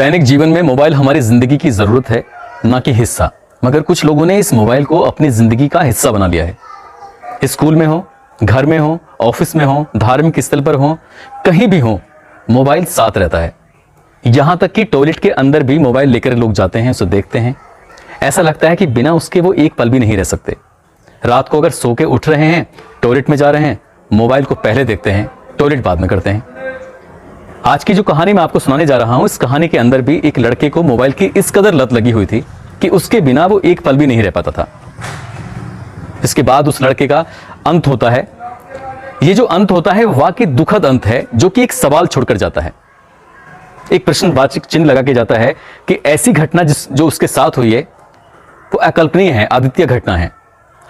दैनिक जीवन में मोबाइल हमारी जिंदगी की जरूरत है, ना कि हिस्सा। मगर कुछ लोगों ने इस मोबाइल को अपनी जिंदगी का हिस्सा बना लिया है। स्कूल में हो, घर में हो, ऑफिस में हो, धार्मिक स्थल पर हो, कहीं भी हो, मोबाइल साथ रहता है। यहां तक कि टॉयलेट के अंदर भी मोबाइल लेकर लोग जाते हैं, उसे देखते हैं। ऐसा लगता है कि बिना उसके वो एक पल भी नहीं रह सकते। रात को अगर सो के उठ रहे हैं, टॉयलेट में जा रहे हैं, मोबाइल को पहले देखते हैं, टॉयलेट बाद में करते हैं। आज की जो कहानी मैं आपको सुनाने जा रहा हूं, इस कहानी के अंदर भी एक लड़के को मोबाइल की इस कदर लत लगी हुई थी कि उसके बिना वो एक पल भी नहीं रह पाता था। इसके बाद उस लड़के का अंत होता है। ये जो अंत होता है वाकई दुखद अंत है, जो कि एक सवाल छोड़कर जाता है, एक प्रश्नवाचक चिन्ह लगा के जाता है कि ऐसी घटना जो उसके साथ हुई है वो अकल्पनीय है, अद्वितीय घटना है।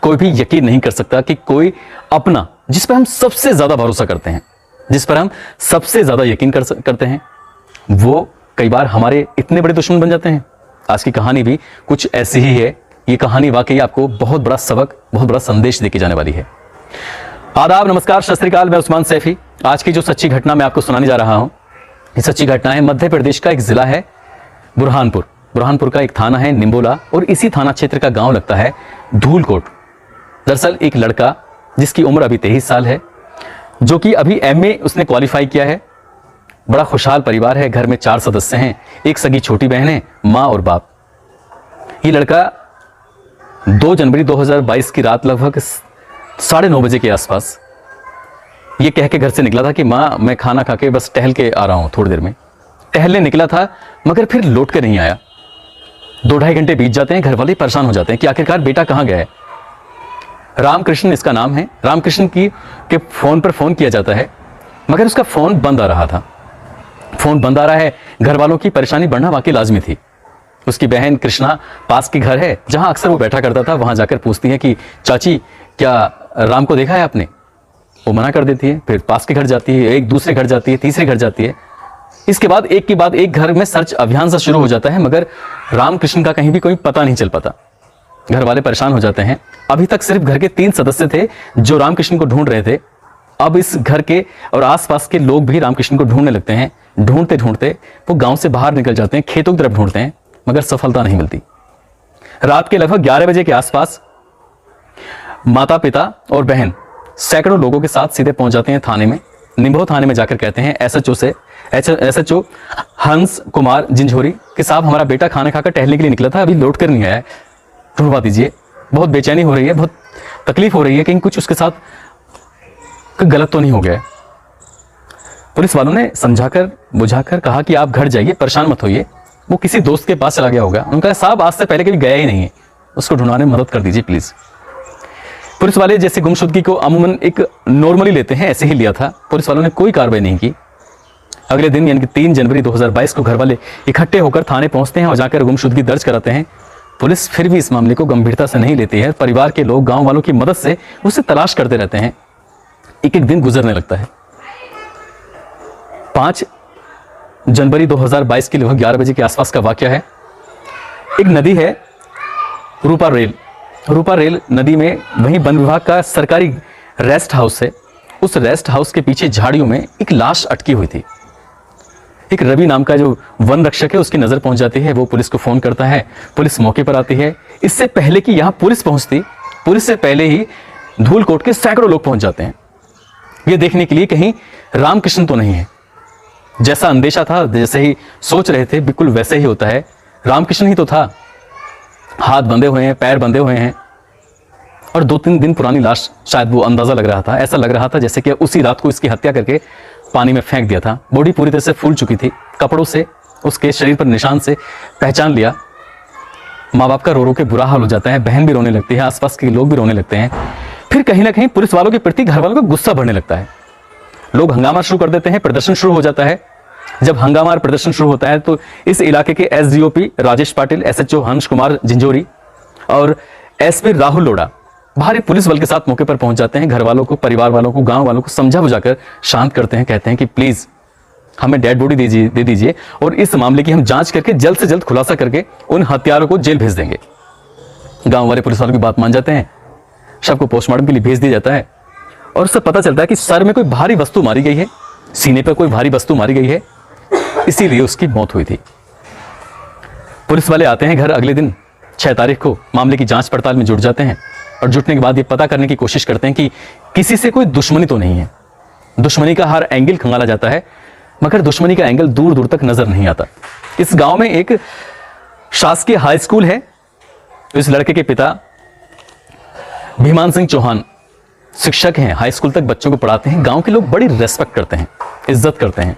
कोई भी यकीन नहीं कर सकता कि कोई अपना, जिस पर हम सबसे ज्यादा भरोसा करते हैं, जिस पर हम सबसे ज्यादा यकीन करते हैं, वो कई बार हमारे इतने बड़े दुश्मन बन जाते हैं। आज की कहानी भी कुछ ऐसी ही है। ये कहानी वाकई आपको बहुत बड़ा सबक, बहुत बड़ा संदेश देके जाने वाली है। आदाब, नमस्कार, सत श्री अकाल। मैं उस्मान सैफी। आज की जो सच्ची घटना मैं आपको सुनाने जा रहा हूं, ये सच्ची घटना है मध्य प्रदेश का एक जिला है बुरहानपुर। बुरहानपुर का एक थाना है निम्बोला, और इसी थाना क्षेत्र का गांव लगता है धूलकोट। दरअसल एक लड़का जिसकी उम्र अभी 23 साल है, जो कि अभी एमए उसने क्वालिफाई किया है। बड़ा खुशहाल परिवार है, घर में 4 सदस्य हैं, एक सगी छोटी बहन है, माँ और बाप। ये लड़का 2 जनवरी 2022 की रात लगभग 9:30 बजे के आसपास ये कह के घर से निकला था कि माँ मैं खाना खा के बस टहल के आ रहा हूँ, थोड़ी देर में। टहलने निकला था मगर फिर लौट के नहीं आया। 2-2.5 घंटे बीत जाते हैं। घर वाले परेशान हो जाते हैं कि आखिरकार बेटा कहाँ गया है। रामकृष्ण इसका नाम है। रामकृष्ण के फोन पर फोन किया जाता है, मगर उसका फोन बंद आ रहा था। फोन बंद आ रहा है, घर वालों की परेशानी बढ़ना वाकई लाजमी थी। उसकी बहन कृष्णा पास के घर है, जहां अक्सर वो बैठा करता था, वहां जाकर पूछती है कि चाची क्या राम को देखा है आपने। वो मना कर देती है। फिर पास के घर जाती है, एक दूसरे घर जाती है, तीसरे घर जाती है। इसके बाद एक के बाद एक घर में सर्च अभियान सा शुरू हो जाता है, मगर रामकृष्ण का कहीं भी कोई पता नहीं चल पाता। घर वाले परेशान हो जाते हैं। अभी तक सिर्फ घर के 3 सदस्य थे जो रामकृष्ण को ढूंढ रहे थे। अब इस घर के और आसपास के लोग भी रामकृष्ण को ढूंढने लगते हैं। ढूंढते ढूंढते वो गांव से बाहर निकल जाते हैं, खेतों की तरफ ढूंढते हैं, मगर सफलता नहीं मिलती। रात के लगभग 11 बजे के आसपास माता पिता और बहन सैकड़ों लोगों के साथ सीधे पहुंच जाते हैं थाने में। निम्बो थाने में जाकर कहते हैं एसएचओ हंस कुमार जिंझोरी कि साहब हमारा बेटा खाना खाकर टहलने के लिए निकला था, अभी लौट कर नहीं आया, ढूंढवा दीजिए। बहुत बेचैनी हो रही है, बहुत तकलीफ हो रही है, कहीं कुछ उसके साथ गलत तो नहीं हो गया। पुलिस वालों ने समझाकर बुझाकर कहा कि आप घर जाइए, परेशान मत होइए, वो किसी दोस्त के पास चला गया होगा। उन्होंने कहा साहब आज से पहले कभी गया ही नहीं है, उसको ढूंढवाने में मदद कर दीजिए प्लीज। पुलिस वाले जैसे गुमशुदगी को अमूमन एक नॉर्मली लेते हैं, ऐसे ही लिया था। पुलिस वालों ने कोई कार्रवाई नहीं की। अगले दिन यानी कि 3 जनवरी 2022 को घर वाले इकट्ठे होकर थाने पहुंचते हैं और जाकर गुमशुदगी दर्ज कराते हैं। पुलिस फिर भी इस मामले को गंभीरता से नहीं लेती है। परिवार के लोग गांव वालों की मदद से उसे तलाश करते रहते हैं। एक एक दिन गुजरने लगता है। 5 जनवरी 2022 के लगभग 11 बजे के आसपास का वाकया है। एक नदी है रूपा रेल नदी में, वहीं वन विभाग का सरकारी रेस्ट हाउस है। उस रेस्ट हाउस के पीछे झाड़ियों में एक लाश अटकी हुई थी। एक रवि नाम का जो वन रक्षक है, उसकी नजर पहुंच जाती है। वो पुलिस को फोन करता है, पुलिस मौके पर आती है। इससे पहले कि यहां पुलिस पहुंचती, पुलिस से पहले ही धूलकोट के सैकड़ों लोग पहुंच जाते हैं, ये देखने के लिए कहीं रामकृष्ण तो नहीं है। जैसा अंदेशा था, जैसे ही सोच रहे थे, बिल्कुल वैसे ही होता है। रामकृष्ण ही तो था, हाथ बंधे हुए हैं, पैर बंधे हुए हैं, और 2-3 दिन पुरानी लाश। शायद वो अंदाजा लग रहा था, ऐसा लग रहा था जैसे कि उसी रात को इसकी हत्या करके पानी में फेंक दिया था। बॉडी पूरी तरह से फूल चुकी थी, कपड़ों से उसके शरीर पर निशान से पहचान लिया। माँ बाप का रो रो के बुरा हाल हो जाता है, बहन भी रोने लगती है, आसपास के लोग भी रोने लगते हैं। फिर कहीं ना कहीं पुलिस वालों के प्रति घर वालों का गुस्सा बढ़ने लगता है। लोग हंगामा शुरू कर देते हैं, प्रदर्शन शुरू हो जाता है। जब हंगामा और प्रदर्शन शुरू होता है तो इस इलाके के एसडीओपी राजेश पाटिल, एसएचओ हंस कुमार जिंजोरी और एसपी राहुल लोढ़ा भारी पुलिस बल के साथ मौके पर पहुंच जाते हैं। घर वालों को, परिवार वालों को, गांव वालों को समझा बुझाकर शांत करते हैं। कहते हैं कि प्लीज हमें डेड बॉडी दे दीजिए और इस मामले की हम जांच करके जल्द से जल्द खुलासा करके उन हत्यारों को जेल भेज देंगे। गांव वाले पुलिस वालों की बात मान जाते हैं। शव को पोस्टमार्टम के लिए भेज दिया जाता है और उससे पता चलता है कि सर में कोई भारी वस्तु मारी गई है, सीने पर कोई भारी वस्तु मारी गई है, इसीलिए उसकी मौत हुई थी। पुलिस वाले आते हैं घर अगले दिन 6 तारीख को, मामले की जांच पड़ताल में जुट जाते हैं और जुटने के बाद ये पता करने की कोशिश करते हैं कि किसी से कोई दुश्मनी तो नहीं है। दुश्मनी का हर एंगल खंगाला जाता है, मगर दुश्मनी का एंगल दूर दूर तक नजर नहीं आता। इस गांव में एक शासकीय हाई स्कूल है। इस लड़के के पिता भीमान सिंह चौहान शिक्षक हैं, हाई स्कूल तक बच्चों को पढ़ाते हैं। गांव के लोग बड़ी रेस्पेक्ट करते हैं, इज्जत करते हैं।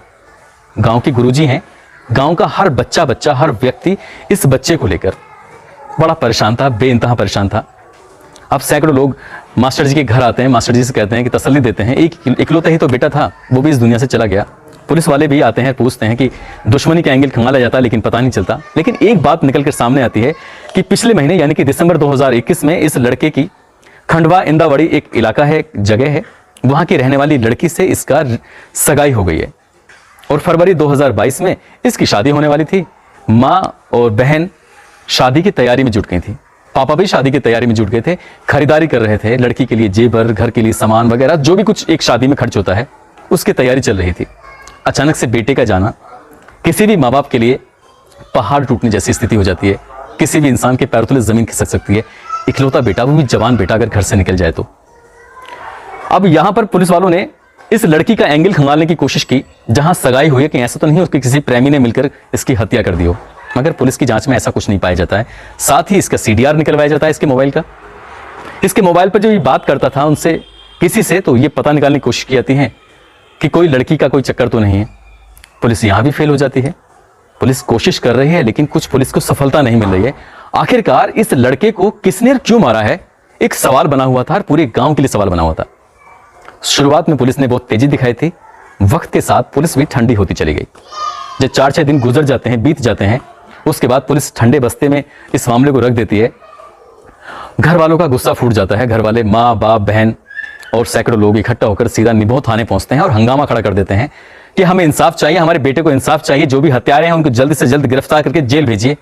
गांव के गुरुजी हैं। गांव का हर बच्चा हर व्यक्ति इस बच्चे को लेकर बड़ा परेशान था, बेइंतहा परेशान था। अब सैकड़ों लोग मास्टर जी के घर आते हैं, मास्टर जी से कहते हैं कि तसल्ली देते हैं, एक इकलौता ही तो बेटा था, वो भी इस दुनिया से चला गया। पुलिस वाले भी आते हैं, पूछते हैं कि दुश्मनी का एंगल खंगाला जाता है लेकिन पता नहीं चलता। लेकिन एक बात निकल कर सामने आती है कि पिछले महीने यानी कि दिसंबर 2021 में इस लड़के की खंडवा इंदावड़ी एक इलाका है, एक जगह है, वहां की रहने वाली लड़की से इसका सगाई हो गई है और फरवरी 2022 में इसकी शादी होने वाली थी। माँ और बहन शादी की तैयारी में जुट गई थी, पापा भी शादी की तैयारी में जुट गए थे, खरीदारी कर रहे थे लड़की के लिए, जेवर, घर के लिए सामान वगैरह, जो भी कुछ एक शादी में खर्च होता है उसकी तैयारी चल रही थी। अचानक से बेटे का जाना किसी भी माँ बाप के लिए पहाड़ टूटने जैसी स्थिति हो जाती है। किसी भी इंसान के पैरों तले जमीन खिसक सकती है। इकलौता बेटा, वो भी जवान बेटा, अगर घर से निकल जाए तो। अब यहां पर पुलिस वालों ने इस लड़की का एंगल खंगालने की कोशिश की, जहां सगाई हुई है कि ऐसा तो नहीं उसके किसी प्रेमी ने मिलकर इसकी हत्या कर दी हो, मगर पुलिस की जांच में ऐसा कुछ नहीं पाया जाता है। साथ ही इसका CDR निकलवाया जाता है इसके मोबाइल का। इसके मोबाइल पर जो ये बात करता था उनसे किसी से, तो ये पता निकालने की कोशिश की जाती है कि कोई लड़की का कोई चक्कर तो नहीं है। पुलिस यहां भी फेल हो जाती है। पुलिस कोशिश कर रही है लेकिन कुछ पुलिस को सफलता नहीं मिल रही है। आखिरकार इस लड़के को किसने क्यों मारा है, एक सवाल बना हुआ था और पूरे गांव के लिए सवाल बना हुआ था। शुरुआत में पुलिस ने बहुत तेजी दिखाई थी, वक्त के साथ पुलिस भी ठंडी होती चली गई। जब 4-6 दिन गुजर जाते हैं, बीत जाते हैं, उसके बाद पुलिस ठंडे बस्ते में इस मामले को रख देती है। घर वालों का गुस्सा फूट जाता है। घर वाले, माँ बाप, बहन और सैकड़ों लोग इकट्ठा होकर सीधा निभो थाने पहुंचते हैं और हंगामा खड़ा कर देते हैं कि हमें इंसाफ चाहिए, हमारे बेटे को इंसाफ चाहिए, जो भी हत्यारे हैं उनको जल्द से जल्द गिरफ्तार करके जेल भेजिए,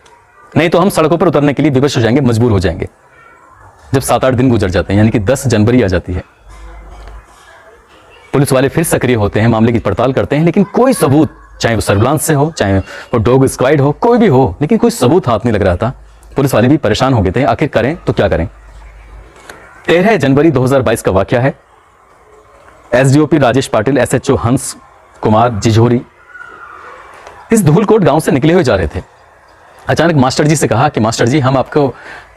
नहीं तो हम सड़कों पर उतरने के लिए विवश हो जाएंगे, मजबूर हो जाएंगे। जब 7-8 दिन गुजर जाते हैं, यानी कि 10 जनवरी आ जाती है, पुलिस वाले फिर सक्रिय होते हैं, मामले की पड़ताल करते हैं, लेकिन कोई सबूत, चाहे वो सर्विलांस से हो, चाहे वो डॉग स्क्वाड हो, कोई भी हो, लेकिन कोई सबूत हाथ नहीं लग रहा था। पुलिस वाले भी परेशान हो गए थे, आखिर करें तो क्या करें। 13 जनवरी 2022 का वाकया है। SDOP राजेश पाटिल, SHO हंस कुमार जिझोरी इस धूलकोट गांव से निकले हुए जा रहे थे। अचानक मास्टर जी से कहा कि मास्टर जी, हम आपको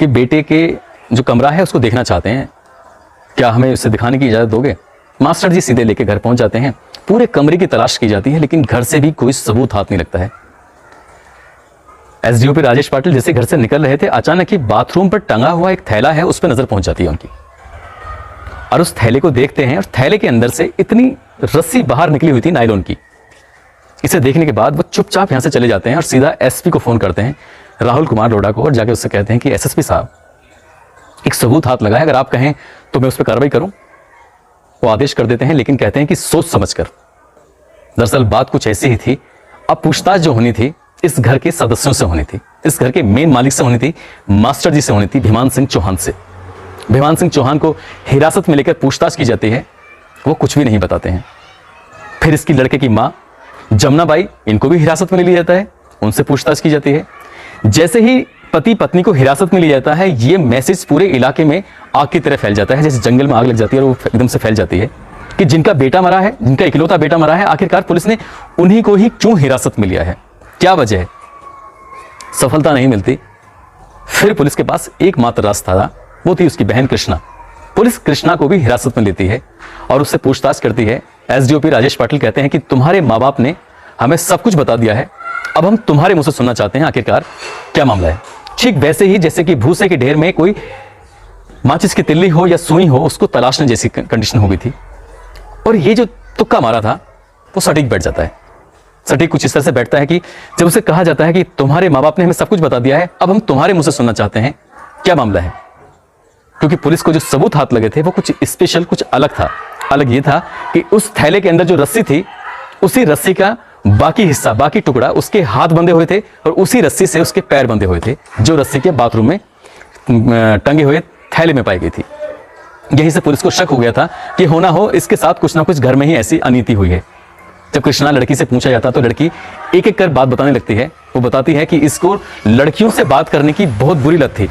कि बेटे के जो कमरा है उसको देखना चाहते हैं, क्या हमें उसे दिखाने की इजाजत दोगे। मास्टर जी सीधे लेके घर पहुंच जाते हैं। पूरे कमरे की तलाश की जाती है लेकिन घर से भी कोई सबूत हाथ नहीं लगता है। SDOP राजेश पाटिल जैसे घर से निकल रहे थे, अचानक ही बाथरूम पर टंगा हुआ एक थैला है, उस पर नजर पहुंच जाती है उनकी, और उस थैले को देखते हैं और थैले के अंदर से इतनी रस्सी बाहर निकली हुई थी नायलॉन की। इसे देखने के बाद वो चुपचाप यहां से चले जाते हैं और सीधा SP को फोन करते हैं, राहुल कुमार लोढ़ा को, और जाके उससे कहते हैं कि SSP साहब, एक सबूत हाथ लगा है, अगर आप कहें तो मैं उस पर कार्रवाई करूं। वो आदेश कर देते हैं लेकिन कहते हैं कि सोच समझकर। दरअसल बात कुछ ऐसी ही थी। अब पूछताछ जो होनी थी इस घर के सदस्यों से होनी थी, इस घर के मेन मालिक से होनी थी, मास्टर जी से होनी थी, भीमान सिंह चौहान से। भीमान सिंह चौहान को हिरासत में लेकर पूछताछ की जाती है, वो कुछ भी नहीं बताते हैं। फिर इसकी लड़के की मां जमुना बाई, इनको भी हिरासत में ले लिया जाता है, उनसे पूछताछ की जाती है। जैसे ही पति पत्नी को हिरासत में लिया जाता है, ये मैसेज पूरे इलाके में आग की तरह फैल जाता है, जैसे जंगल में आग लग जाती है और वो एकदम से फैल जाती है कि जिनका बेटा मरा है, जिनका इकलौता बेटा मरा है, आखिरकार पुलिस ने उन्हीं को ही क्यों हिरासत में लिया है, क्या वजह है। सफलता नहीं मिलती। फिर पुलिस के पास एकमात्र रास्ता था, वो थी उसकी बहन कृष्णा। पुलिस कृष्णा को भी हिरासत में लेती है और उससे पूछताछ करती है। SDOP राजेश पाटिल कहते हैं कि तुम्हारे माँ बाप ने हमें सब कुछ बता दिया है, अब हम तुम्हारे मुंह से सुनना चाहते हैं, आखिरकार क्या मामला है। ठीक वैसे ही जैसे कि भूसे के ढेर में कोई माचिस की तिल्ली हो या सुई हो, उसको तलाशने जैसी कंडीशन हो गई थी। और ये जो तुक्का मारा था वो सटीक बैठ जाता है। सटीक कुछ इस तरह से बैठता है कि जब उसे कहा जाता है कि तुम्हारे माँ बाप ने हमें सब कुछ बता दिया है, अब हम तुम्हारे मुंह से सुनना चाहते हैं, क्या मामला है। क्योंकि पुलिस को जो सबूत हाथ लगे थे वो कुछ स्पेशल, कुछ अलग था। अलग ये था कि उस थैले के अंदर जो रस्सी थी, उसी रस्सी का बाकी हिस्सा, बाकी टुकड़ा उसके हाथ बंधे हुए थे और उसी रस्सी से उसके पैर बंधे हुए थे, जो रस्सी के बाथरूम में टंगे हुए थैले में पाई गई थी। यहीं से पुलिस को शक हो गया था कि होना हो इसके साथ कुछ ना कुछ घर में ही ऐसी अनीति हुई है। जब कृष्णा लड़की से पूछा जाता तो लड़की एक एक कर बात बताने लगती है। वो बताती है कि इसको लड़कियों से बात करने की बहुत बुरी लत थी।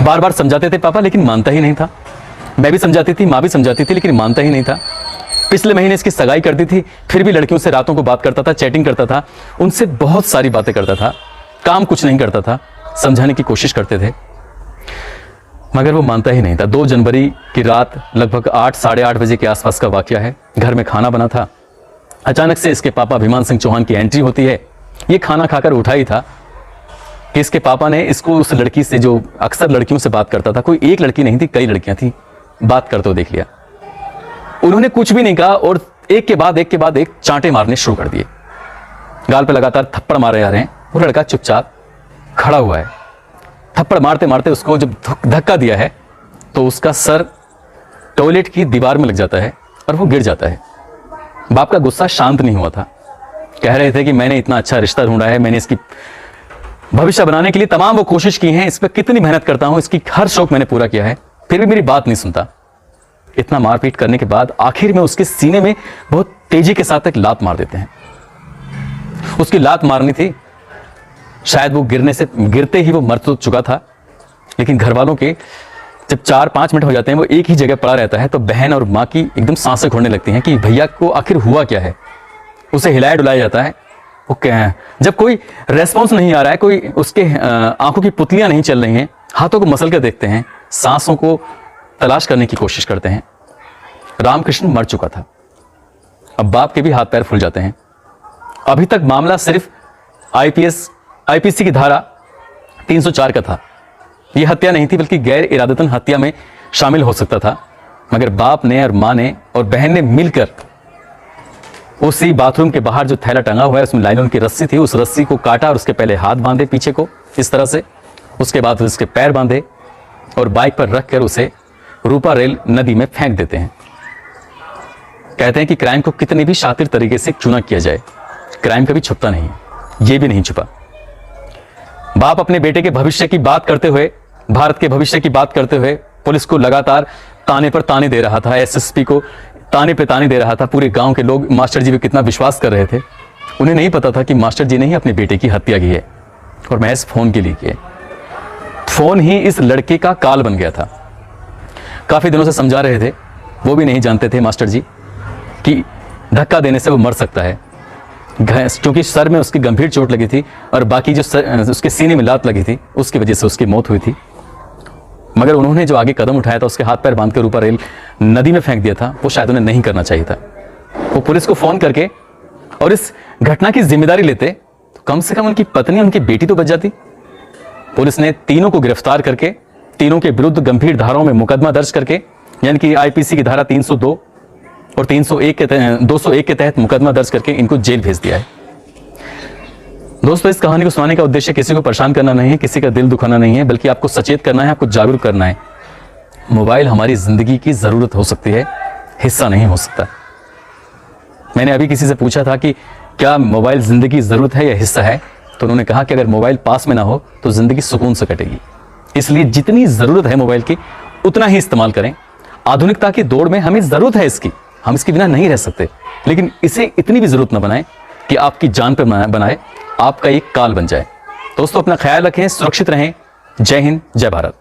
बार बार समझाते थे पापा, लेकिन मानता ही नहीं था। मैं भी समझाती थी, माँ भी समझाती थी, लेकिन मानता ही नहीं था। पिछले महीने इसकी सगाई कर दी थी, फिर भी लड़कियों से रातों को बात करता था, चैटिंग करता था, उनसे बहुत सारी बातें करता था, काम कुछ नहीं करता था। समझाने की कोशिश करते थे, मगर वो मानता ही नहीं था। 2 जनवरी की रात लगभग 8 साढ़े 8 बजे के आसपास का वाकया है। घर में खाना बना था, अचानक से इसके पापा अभिमान सिंह चौहान की एंट्री होती है। ये खाना खाकर उठा ही था कि इसके पापा ने इसको उस लड़की से, जो अक्सर लड़कियों से बात करता था, कोई एक लड़की नहीं थी, कई लड़कियां थी, बात करते हुए देख लिया। उन्होंने कुछ भी नहीं कहा और एक के बाद एक चांटे मारने शुरू कर दिए। गाल पे लगातार थप्पड़ मारे जा रहे हैं। वो लड़का चुपचाप खड़ा हुआ है। थप्पड़ मारते मारते उसको जब धक्का दिया है तो उसका सर टॉयलेट की दीवार में लग जाता है और वो गिर जाता है। बाप का गुस्सा शांत नहीं हुआ था। कह रहे थे कि मैंने इतना अच्छा रिश्ता ढूंढा है, मैंने इसकी भविष्य बनाने के लिए तमाम वो कोशिश की है, इस पर कितनी मेहनत करता हूं, इसकी हर शौक मैंने पूरा किया है, फिर भी मेरी बात नहीं सुनता। इतना मारपीट करने के बाद आखिर में उसके सीने में बहुत तेजी के साथ एक लात मार देते हैं। उसकी लात मारनी थी, शायद वो गिरते ही वो मर तो चुका था, लेकिन घर वालों के जब 4-5 मिनट हो जाते हैं, वो एक ही जगह पड़ा रहता है, तो बहन और माँ की एकदम सांसें घुटने लगती हैं कि भैया को आखिर हुआ क्या है। उसे हिलाया डुलाया जाता है। वो क्या है, जब कोई रेस्पॉन्स नहीं आ रहा है, कोई उसके आंखों की पुतलियां नहीं चल रही हैं, हाथों को मसल कर देखते हैं, सांसों को तलाश करने की कोशिश करते हैं। रामकृष्ण मर चुका था। अब बाप के भी हाथ पैर फूल जाते हैं। अभी तक मामला सिर्फ आईपीसी की धारा 304 का था। यह हत्या नहीं थी, बल्कि गैर इरादतन हत्या में शामिल हो सकता था। मगर बाप ने और माँ ने और बहन ने मिलकर उसी बाथरूम के बाहर जो थैला टंगा हुआ है, उसमें लाइनों की रस्सी थी, उस रस्सी को काटा और उसके पहले हाथ बांधे पीछे को इस तरह से, उसके बाद उसके पैर बांधे और बाइक पर रखकर उसे रूपा रेल नदी में फेंक देते हैं। कहते हैं कि क्राइम को कितने भी शातिर तरीके से चुना किया जाए, क्राइम कभी छुपता नहीं है। ये भी नहीं छुपा। बाप अपने बेटे के भविष्य की बात करते हुए, भारत के भविष्य की बात करते हुए पुलिस को लगातार ताने पर ताने दे रहा था, एसएसपी को ताने पे ताने दे रहा था। पूरे गांव के लोग मास्टर जी पे कितना विश्वास कर रहे थे। उन्हें नहीं पता था कि मास्टर जी ने ही अपने बेटे की हत्या की है और महज फोन के लिए की है। फोन ही इस लड़के का काल बन गया था। काफी दिनों से समझा रहे थे, वो भी नहीं जानते थे मास्टर जी कि धक्का देने से वो मर सकता है, क्योंकि सर में उसकी गंभीर चोट लगी थी और बाकी जो उसके सीने में लात लगी थी, उसकी वजह से उसकी मौत हुई थी। मगर उन्होंने जो आगे कदम उठाया था, उसके हाथ पैर बांधकर रूपा रेल नदी में फेंक दिया था, वो शायद उन्हें नहीं करना चाहिए था। वो पुलिस को फोन करके और इस घटना की जिम्मेदारी लेते तो कम से कम उनकी पत्नी, उनकी बेटी तो बच जाती। पुलिस ने तीनों को गिरफ्तार करके, तीनों के विरुद्ध गंभीर धाराओं में मुकदमा दर्ज करके, यानी कि आईपीसी की धारा 302 और 201 के तहत मुकदमा दर्ज करके इनको जेल भेज दिया है। दोस्तों, इस कहानी को सुनाने का उद्देश्य किसी को परेशान करना नहीं है, किसी का दिल दुखाना नहीं है, बल्कि आपको सचेत करना है, आपको जागरूक करना है। मोबाइल हमारी जिंदगी की जरूरत हो सकती है, हिस्सा नहीं हो सकता। मैंने अभी किसी से पूछा था कि क्या मोबाइल जिंदगी की जरूरत है या हिस्सा है, तो उन्होंने कहा कि अगर मोबाइल पास में ना हो तो जिंदगी सुकून से कटेगी। इसलिए जितनी जरूरत है मोबाइल की, उतना ही इस्तेमाल करें। आधुनिकता की दौड़ में हमें जरूरत है इसकी, हम इसके बिना नहीं रह सकते, लेकिन इसे इतनी भी जरूरत न बनाएं कि आपकी जान पर बनाए, आपका एक काल बन जाए। दोस्तों, अपना ख्याल रखें, सुरक्षित रहें। जय हिंद, जय भारत।